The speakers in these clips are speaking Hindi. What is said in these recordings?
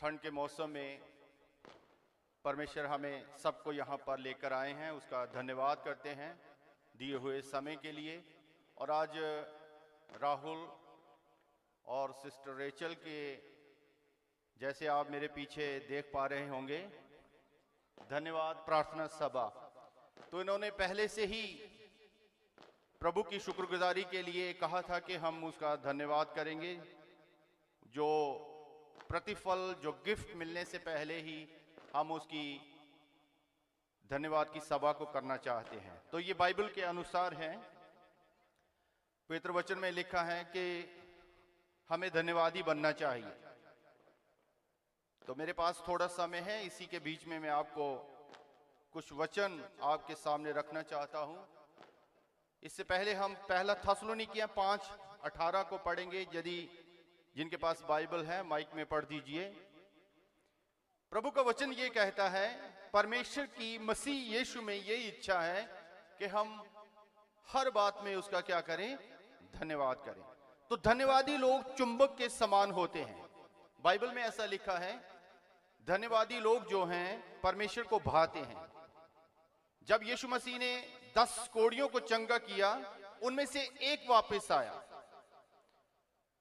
ठंड के मौसम में परमेश्वर हमें सबको यहाँ पर लेकर आए हैं, उसका धन्यवाद करते हैं दिए हुए समय के लिए। और आज राहुल और सिस्टर रेचल के जैसे आप मेरे पीछे देख पा रहे होंगे धन्यवाद प्रार्थना सभा, तो इन्होंने पहले से ही प्रभु की शुक्रगुजारी के लिए कहा था कि हम उसका धन्यवाद करेंगे। जो प्रतिफल, जो गिफ्ट मिलने से पहले ही हम उसकी धन्यवाद की सभा को करना चाहते हैं। तो ये बाइबल के अनुसार है, पवित्र वचन में लिखा है कि हमें धन्यवादी बनना चाहिए। तो मेरे पास थोड़ा समय है, इसी के बीच में मैं आपको कुछ वचन आपके सामने रखना चाहता हूं। इससे पहले हम पहला थेसलोनिकियों 5:18 को पढ़ेंगे। यदि जिनके पास बाइबल है माइक में पढ़ दीजिए। प्रभु का वचन ये कहता है, परमेश्वर की मसीह यीशु में यही इच्छा है कि हम हर बात में उसका क्या करें, धन्यवाद करें। तो धन्यवादी लोग चुंबक के समान होते हैं, बाइबल में ऐसा लिखा है। धन्यवादी लोग जो हैं परमेश्वर को भाते हैं। जब यीशु मसीह ने 10 कोढ़ियों को चंगा किया, उनमें से एक वापस आया।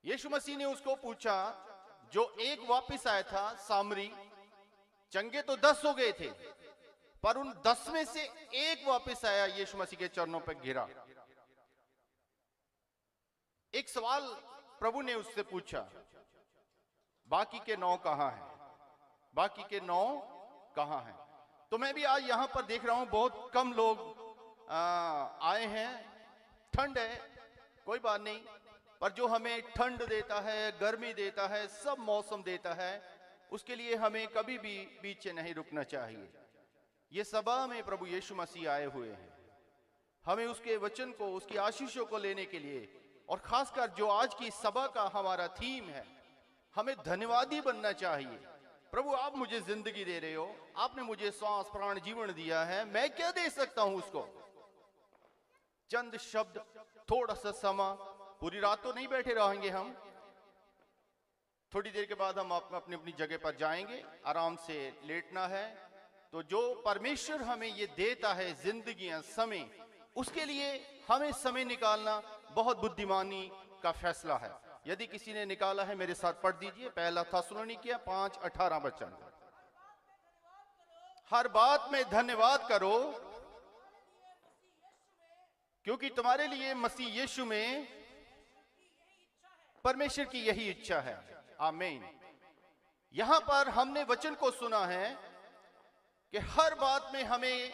यीशु मसीह ने उसको पूछा, जो एक वापस आया था सामरी, चंगे तो 10 हो गए थे, पर उन 10 में से एक वापस आया, यीशु मसीह के चरणों पर गिरा। एक सवाल प्रभु ने उससे पूछा, बाकी के 9 कहां हैं? बाकी के 9 कहां हैं? तो मैं भी आज यहां पर देख रहा हूं बहुत कम लोग आए हैं। ठंड है, कोई बात नहीं, पर जो हमें ठंड देता है, गर्मी देता है, सब मौसम देता है, उसके लिए हमें कभी भी पीछे नहीं रुकना चाहिए। ये सभा में प्रभु यीशु मसीह आए हुए हैं, हमें उसके वचन को, उसकी आशीषों को लेने के लिए, और खासकर जो आज की सभा का हमारा थीम है, हमें धन्यवादी बनना चाहिए। प्रभु, आप मुझे जिंदगी दे रहे हो, आपने मुझे श्वास प्राण जीवन दिया है, मैं क्या दे सकता हूं उसको? चंद शब्द, थोड़ा सा समय, पूरी रात तो नहीं बैठे रहेंगे हम, थोड़ी देर के बाद हम अपनी अपनी जगह पर जाएंगे, आराम से लेटना है। तो जो परमेश्वर हमें ये देता है जिंदगियां, समय, उसके लिए हमें समय निकालना बहुत बुद्धिमानी का फैसला है। यदि किसी ने निकाला है मेरे साथ पढ़ दीजिए, पहला थेसलोनिकियों 5:18 वचन। हर बात में धन्यवाद करो, क्योंकि तुम्हारे लिए मसीह यीशु में परमेश्वर की यही इच्छा है। आमीन। यहां पर हमने वचन को सुना है कि हर बात में हमें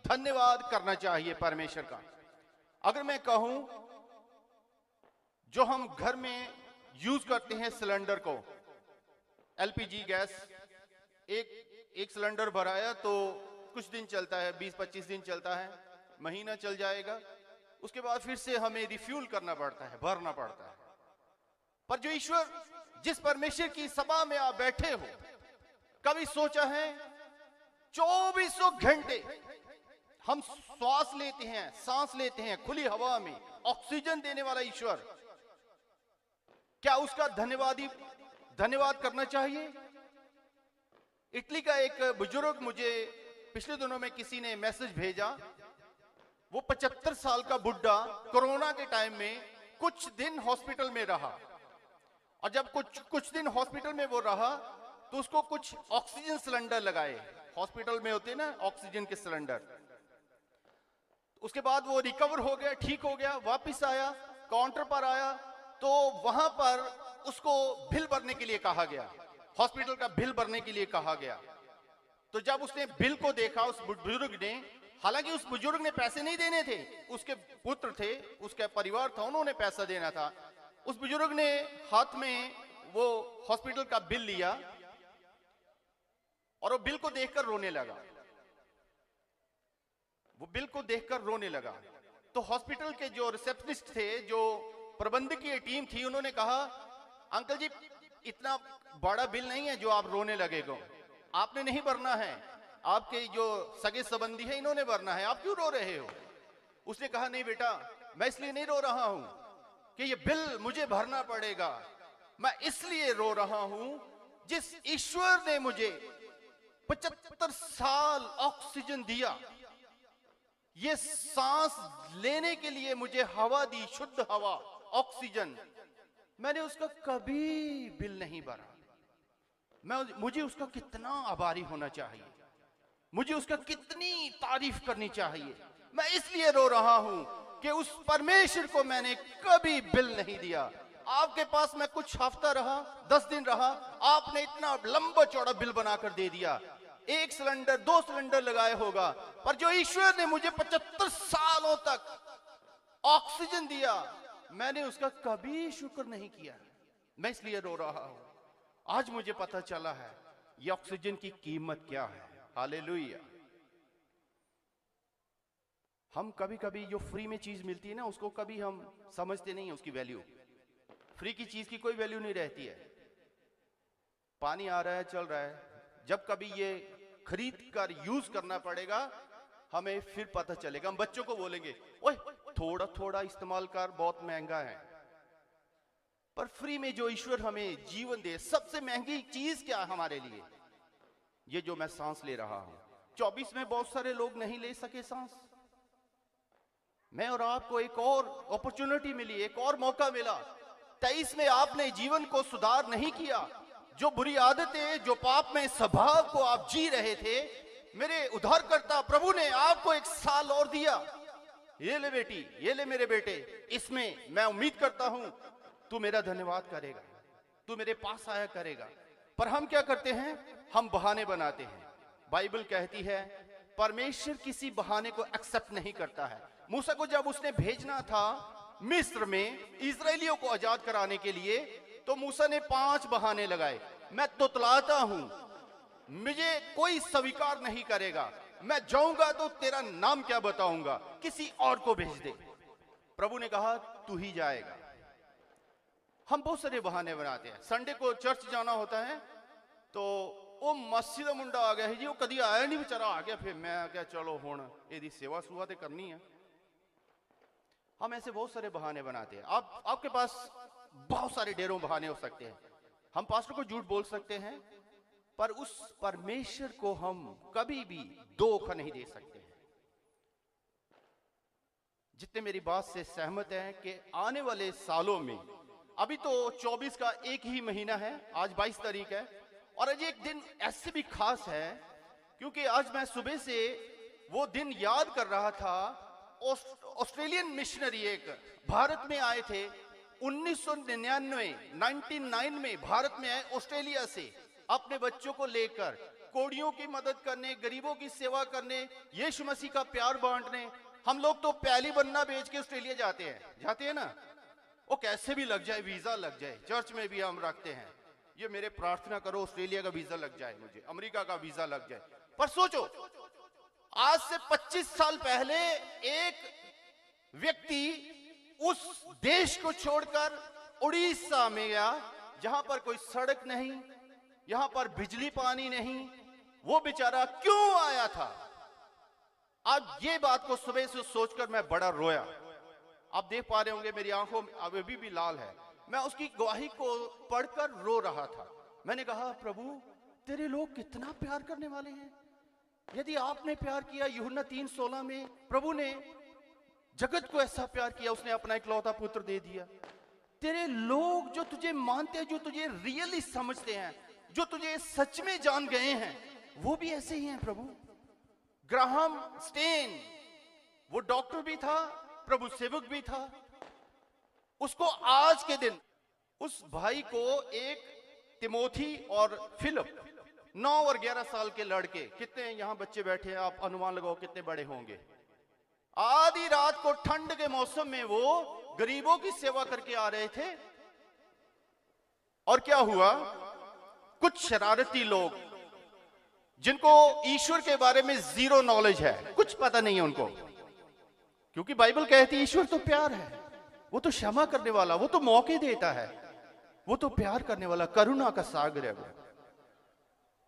धन्यवाद करना चाहिए परमेश्वर का। अगर मैं कहूं, जो हम घर में यूज करते हैं सिलेंडर को, एलपीजी गैस, एक सिलेंडर भराया तो कुछ दिन चलता है, 20-25 दिन चलता है, महीना चल जाएगा, उसके बाद फिर से हमें रिफ्यूल करना पड़ता है, भरना पड़ता है। पर जो ईश्वर, जिस परमेश्वर की सभा में आप बैठे हो, कभी सोचा है 24 घंटे हम श्वास लेते हैं, सांस लेते हैं खुली हवा में, ऑक्सीजन देने वाला ईश्वर, क्या उसका धन्यवाद करना चाहिए? इटली का एक बुजुर्ग, मुझे पिछले दिनों में किसी ने मैसेज भेजा, वो 75 साल का बुढ़ा कोरोना के टाइम में कुछ दिन हॉस्पिटल में रहा, और जब कुछ दिन हॉस्पिटल में वो रहा तो उसको कुछ ऑक्सीजन सिलेंडर लगाए, हॉस्पिटल में होते ना ऑक्सीजन के सिलेंडर। उसके बाद वो रिकवर हो गया, ठीक हो गया, वापस आया, काउंटर पर आया, तो वहां पर उसको बिल भरने के लिए कहा गया, हॉस्पिटल का बिल भरने के लिए कहा गया। तो जब उसने बिल को देखा, उस बुजुर्ग ने, हालांकि उस बुजुर्ग ने पैसे नहीं देने थे, उसके पुत्र थे, उसका परिवार था, उन्होंने पैसा देना था। उस बुजुर्ग ने हाथ में वो हॉस्पिटल का बिल लिया और वो बिल को देखकर रोने लगा। वो बिल को देखकर रोने लगा। तो हॉस्पिटल के जो रिसेप्शनिस्ट थे, जो प्रबंधकीय टीम थी, उन्होंने कहा, अंकल जी, इतना बड़ा बिल नहीं है जो आप रोने लगेगा, आपने नहीं भरना है, आपके जो सगे संबंधी है इन्होंने भरना है, आप क्यों रो रहे हो? उसने कहा, नहीं बेटा, मैं इसलिए नहीं रो रहा हूं कि ये बिल मुझे भरना पड़ेगा, मैं इसलिए रो रहा हूं जिस ईश्वर ने मुझे 75 साल ऑक्सीजन दिया, ये सांस लेने के लिए मुझे हवा दी, शुद्ध हवा, ऑक्सीजन, मैंने उसका कभी बिल नहीं भरा। मुझे उसका कितना आभारी होना चाहिए, मुझे उसका कितनी तारीफ करनी चाहिए। मैं इसलिए रो रहा हूं कि उस परमेश्वर को मैंने कभी बिल नहीं दिया। आपके पास मैं कुछ हफ्ता रहा, 10 दिन रहा, आपने इतना लंबा चौड़ा बिल बनाकर दे दिया। 1 सिलेंडर 2 सिलेंडर लगाए होगा, पर जो ईश्वर ने मुझे 75 सालों तक ऑक्सीजन दिया, मैंने उसका कभी शुक्र नहीं किया। मैं इसलिए रो रहा हूं। आज मुझे पता चला है ये ऑक्सीजन की कीमत क्या है। हालेलुया। हम कभी कभी जो फ्री में चीज मिलती है ना, उसको कभी हम समझते नहीं है उसकी वैल्यू। फ्री की चीज की कोई वैल्यू नहीं रहती है। पानी आ रहा है, चल रहा है, जब कभी ये खरीद कर यूज करना पड़ेगा, हमें फिर पता चलेगा। हम बच्चों को बोलेंगे, ओए थोड़ा थोड़ा इस्तेमाल कर, बहुत महंगा है। पर फ्री में जो ईश्वर हमें जीवन दे, सबसे महंगी चीज क्या है हमारे लिए? ये जो मैं सांस ले रहा हूं। 24 में बहुत सारे लोग नहीं ले सके सांस। मैं और आपको एक और अपॉर्चुनिटी मिली, एक और मौका मिला। 23 में आपने जीवन को सुधार नहीं किया। जो बुरी आदतें, जो पाप में स्वभाव को आप जी रहे थे, मेरे उद्धारकर्ता प्रभु ने आपको 1 साल और दिया। ये ले बेटी, ये ले मेरे बेटे, इसमें मैं उम्मीद करता हूं तू मेरा धन्यवाद करेगा, तू मेरे पास आया करेगा। पर हम क्या करते हैं? हम बहाने बनाते हैं। बाइबल कहती है परमेश्वर किसी बहाने को एक्सेप्ट नहीं करता है। मूसा को जब उसने भेजना था मिस्र में इजरायलियों को आजाद कराने के लिए, तो मूसा ने 5 बहाने लगाए। मैं तुतलाता हूं, मुझे कोई स्वीकार नहीं करेगा, मैं जाऊंगा तो तेरा नाम क्या बताऊंगा, किसी और को भेज दे। प्रभु ने कहा तू ही जाएगा। हम बहुत सारे बहाने बनाते हैं। संडे को चर्च जाना होता है तो वो मस्जिद मुंडा आ गया है जी, वो कभी आया नहीं, बेचारा आ गया, फिर मैं क्या चलो हुण एदी सेवा सुवा ते करनी है। हम ऐसे बहुत सारे बहाने बनाते हैं। आपके पास बहुत सारे ढेरों बहाने हो सकते हैं। हम पास्टर को झूठ बोल सकते हैं, पर उस परमेश्वर को हम कभी भी धोखा नहीं दे सकते हैं। जितने मेरी बात से सहमत हैं कि आने वाले सालों में, अभी तो 24 का एक ही महीना है, आज 22 तारीख है, और आज एक दिन ऐसे भी खास है क्योंकि आज मैं सुबह से वो दिन याद कर रहा था। ऑस्ट्रेलियन मिशनरी एक भारत में आए थे 1999 में भारत में आए ऑस्ट्रेलिया से, अपने बच्चों को लेकर कोड़ियों की मदद करने, गरीबों की सेवा करने, यीशु मसीह का प्यार बांटने। हम लोग तो पहली बन्ना बेच के ऑस्ट्रेलिया जाते हैं ना, वो कैसे भी लग जाए, वीजा लग जाए। चर्च में भी हम रखते हैं, ये मेरे प्रार्थना करो ऑस्ट्रेलिया का वीजा लग जाए, मुझे अमेरिका का वीजा लग जाए। पर सोचो, आज से 25 साल पहले एक व्यक्ति उस देश को छोड़कर उड़ीसा में गया, जहां पर कोई सड़क नहीं, यहां पर बिजली पानी नहीं। वो बेचारा क्यों आया था? आज ये बात को सुबह से सोचकर मैं बड़ा रोया। आप देख पा रहे होंगे मेरी आंखों में अभी भी लाल है। मैं उसकी गवाही को पढ़कर रो रहा था। मैंने कहा प्रभु तेरे लोग कितना प्यार करने वाले हैं। यदि आपने प्यार किया, यूहन्ना 3:16 में प्रभु ने जगत को ऐसा प्यार किया, उसने अपना इकलौता पुत्र दे दिया। तेरे लोग जो तुझे मानते हैं, जो तुझे रियली समझते हैं, जो तुझे सच में जान गए हैं, वो भी ऐसे ही हैं प्रभु। ग्राहम स्टेन, वो डॉक्टर भी था, प्रभु सेवक भी था। उसको आज के दिन उस भाई को एक तिमोथी और फिलिप 9 और 11 साल के लड़के, कितने यहां बच्चे बैठे हैं, आप अनुमान लगाओ कितने बड़े होंगे। आधी रात को ठंड के मौसम में वो गरीबों की सेवा करके आ रहे थे, और क्या हुआ, कुछ शरारती लोग जिनको ईश्वर के बारे में जीरो नॉलेज है, कुछ पता नहीं है उनको, क्योंकि बाइबल कहती है ईश्वर तो प्यार है, वो तो क्षमा करने वाला, वो तो मौके देता है, वो तो प्यार करने वाला, करुणा का सागर है वो।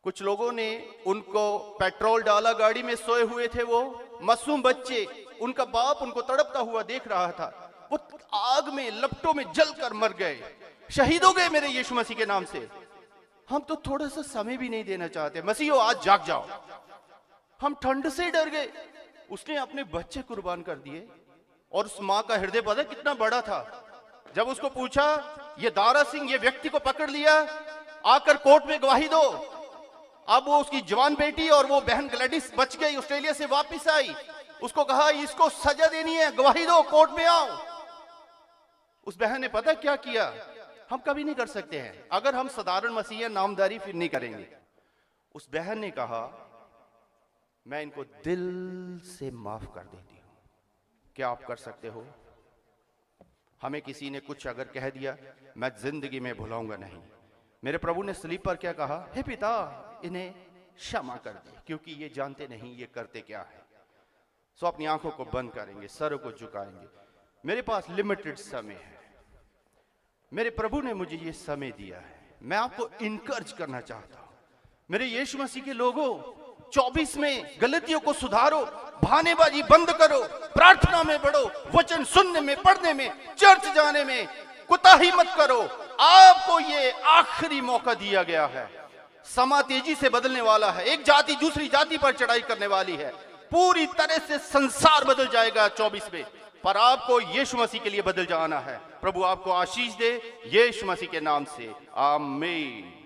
कुछ लोगों ने उनको पेट्रोल डाला, गाड़ी में सोए हुए थे वो मासूम बच्चे, उनका बाप उनको तड़पता हुआ देख रहा था, वो आग में लपटों में जलकर मर गए, शहीद हो गए मेरे यीशु मसीह के नाम से। हम तो थोड़ा सा समय भी नहीं देना चाहते। मसीहो आज जाग जाओ। हम ठंड से डर गए। उसने अपने बच्चे कुर्बान कर दिए। और उस मां का हृदय पता कितना बड़ा था। जब उसको पूछा, ये दारा सिंह ये व्यक्ति को पकड़ लिया, आकर कोर्ट में गवाही दो। अब वो उसकी जवान बेटी और वो बहन ग्लैडिस बच गई, ऑस्ट्रेलिया से वापस आई। उसको कहा इसको सजा देनी है, गवाही दो, कोर्ट में आओ। उस बहन ने पता क्या किया? हम कभी नहीं कर सकते हैं अगर हम साधारण मसीह नामदारी फिर नहीं करेंगे। उस बहन ने कहा मैं इनको दिल से माफ कर देती हूं। क्या आप कर सकते हो? हमें किसी ने कुछ अगर कह दिया, मैं जिंदगी में भुलाऊंगा नहीं। मेरे प्रभु ने स्लीप पर क्या कहा? हे पिता इन्हें क्षमा कर दे क्योंकि ये जानते नहीं ये करते क्या है। सो अपनी आंखों को बंद करेंगे, सरों को झुकाएंगे। मेरे पास लिमिटेड समय है। मेरे प्रभु ने मुझे ये समय दिया है। मैं आपको इनकरेज करना चाहता हूं। मेरे यीशु मसीह के लोगों, 24 में गलतियों को सुधारो, बहानेबाजी बंद करो, प्रार्थना में बढ़ो, वचन सुनने में, पढ़ने में, चर्च जाने में कुताही मत करो। आपको ये आखिरी मौका दिया गया है। समा तेजी से बदलने वाला है। एक जाति दूसरी जाति पर चढ़ाई करने वाली है। पूरी तरह से संसार बदल जाएगा 24 में, पर आपको यीशु मसीह के लिए बदल जाना है। प्रभु आपको आशीष दे, यीशु मसीह के नाम से आमीन।